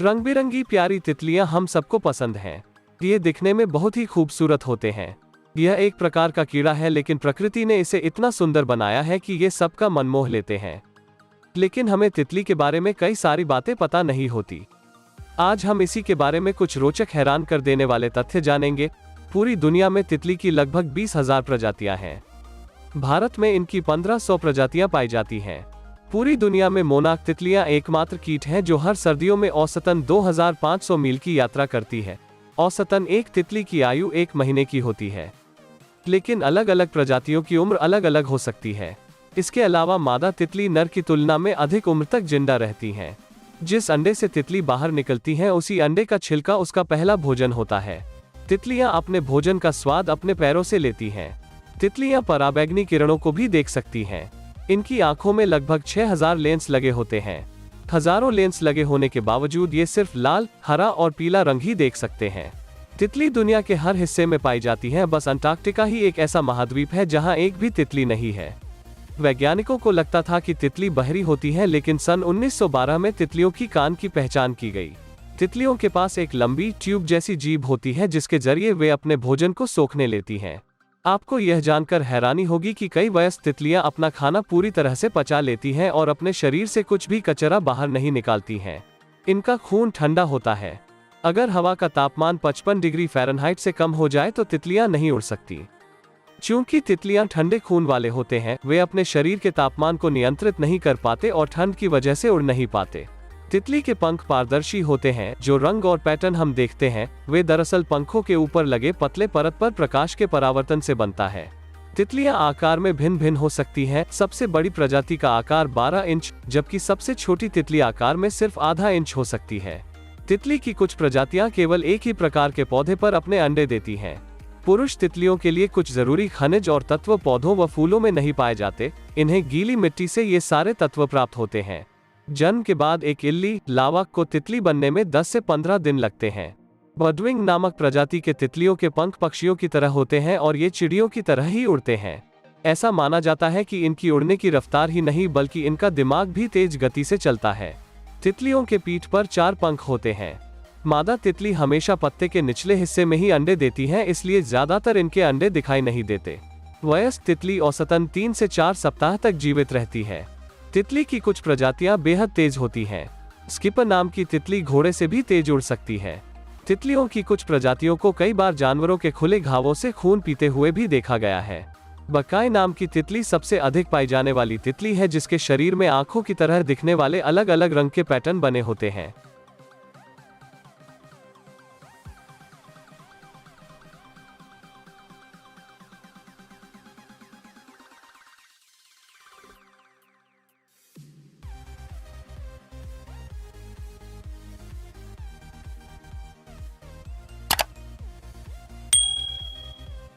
रंग बिरंगी प्यारी तितलियां हम सबको पसंद हैं। ये दिखने में बहुत ही खूबसूरत होते हैं। यह एक प्रकार का कीड़ा है, लेकिन प्रकृति ने इसे इतना सुंदर बनाया है कि ये सबका मन मोह लेते हैं। लेकिन हमें तितली के बारे में कई सारी बातें पता नहीं होती। आज हम इसी के बारे में कुछ रोचक, हैरान कर देने वाले तथ्य जानेंगे। पूरी दुनिया में तितली की लगभग 20,000 प्रजातियां हैं। भारत में इनकी 1500 प्रजातियां पाई जाती हैं। पूरी दुनिया में मोनाक तितलियां एकमात्र कीट हैं जो हर सर्दियों में औसतन 2500 मील की यात्रा करती है। औसतन एक तितली की आयु 1 महीने की होती है। लेकिन अलग अलग प्रजातियों की उम्र अलग अलग हो सकती है। इसके अलावा मादा तितली नर की तुलना में अधिक उम्र तक जिंदा रहती हैं। जिस अंडे से तितली बाहर निकलती हैं, उसी अंडे का छिलका उसका पहला भोजन होता है। तितलियां अपने भोजन का स्वाद अपने पैरों से लेती हैं। तितलियां पराबैंगनी किरणों को भी देख सकती हैं। इनकी आंखों में लगभग 6000 लेंस लगे होते हैं। हजारों लेंस लगे होने के बावजूद ये सिर्फ लाल, हरा और पीला रंग ही देख सकते हैं। तितली दुनिया के हर हिस्से में पाई जाती है, बस अंटार्कटिका ही एक ऐसा महाद्वीप है जहां एक भी तितली नहीं है। वैज्ञानिकों को लगता था कि तितली बहरी होती है, लेकिन सन 1912 में तितलियों की कान की पहचान की गई। तितलियों के पास एक लंबी ट्यूब जैसी जीभ होती है, जिसके जरिए वे अपने भोजन को सोखने लेती हैं। आपको यह जानकर हैरानी होगी कि कई वयस्क तितलियां अपना खाना पूरी तरह से पचा लेती हैं और अपने शरीर से कुछ भी कचरा बाहर नहीं निकालती हैं। इनका खून ठंडा होता है। अगर हवा का तापमान 55 डिग्री फ़ारेनहाइट से कम हो जाए तो तितलियां नहीं उड़ सकती। चूंकि तितलियां ठंडे खून वाले होते हैं, वे अपने शरीर के तापमान को नियंत्रित नहीं कर पाते और ठंड की वजह से उड़ नहीं पाते। तितली के पंख पारदर्शी होते हैं। जो रंग और पैटर्न हम देखते हैं, वे दरअसल पंखों के ऊपर लगे पतले परत पर प्रकाश के परावर्तन से बनता है। तितलियां आकार में भिन्न भिन्न हो सकती हैं। सबसे बड़ी प्रजाति का आकार 12 इंच, जबकि सबसे छोटी तितली आकार में सिर्फ आधा इंच हो सकती है। तितली की कुछ प्रजातियां केवल एक ही प्रकार के पौधे पर अपने अंडे देती हैं। पुरुष तितलियों के लिए कुछ जरूरी खनिज और तत्व पौधों व फूलों में नहीं पाए जाते। इन्हें गीली मिट्टी से ये सारे तत्व प्राप्त होते हैं। जन्म के बाद एक इल्ली, लावक को तितली बनने में 10 से 15 दिन लगते हैं। बर्डविंग नामक प्रजाति के तितलियों के पंख पक्षियों की तरह होते हैं और ये चिड़ियों की तरह ही उड़ते हैं। ऐसा माना जाता है कि इनकी उड़ने की रफ्तार ही नहीं, बल्कि इनका दिमाग भी तेज गति से चलता है। तितलियों के पीठ पर 4 पंख होते हैं। मादा तितली हमेशा पत्ते के निचले हिस्से में ही अंडे देती है, इसलिए ज्यादातर इनके अंडे दिखाई नहीं देते। वयस्क तितली औसतन 3 से 4 सप्ताह तक जीवित रहती है। तितली की कुछ प्रजातियां बेहद तेज होती हैं। स्किपर नाम की तितली घोड़े से भी तेज उड़ सकती है। तितलियों की कुछ प्रजातियों को कई बार जानवरों के खुले घावों से खून पीते हुए भी देखा गया है। बकाई नाम की तितली सबसे अधिक पाई जाने वाली तितली है, जिसके शरीर में आंखों की तरह दिखने वाले अलग अलग रंग के पैटर्न बने होते हैं।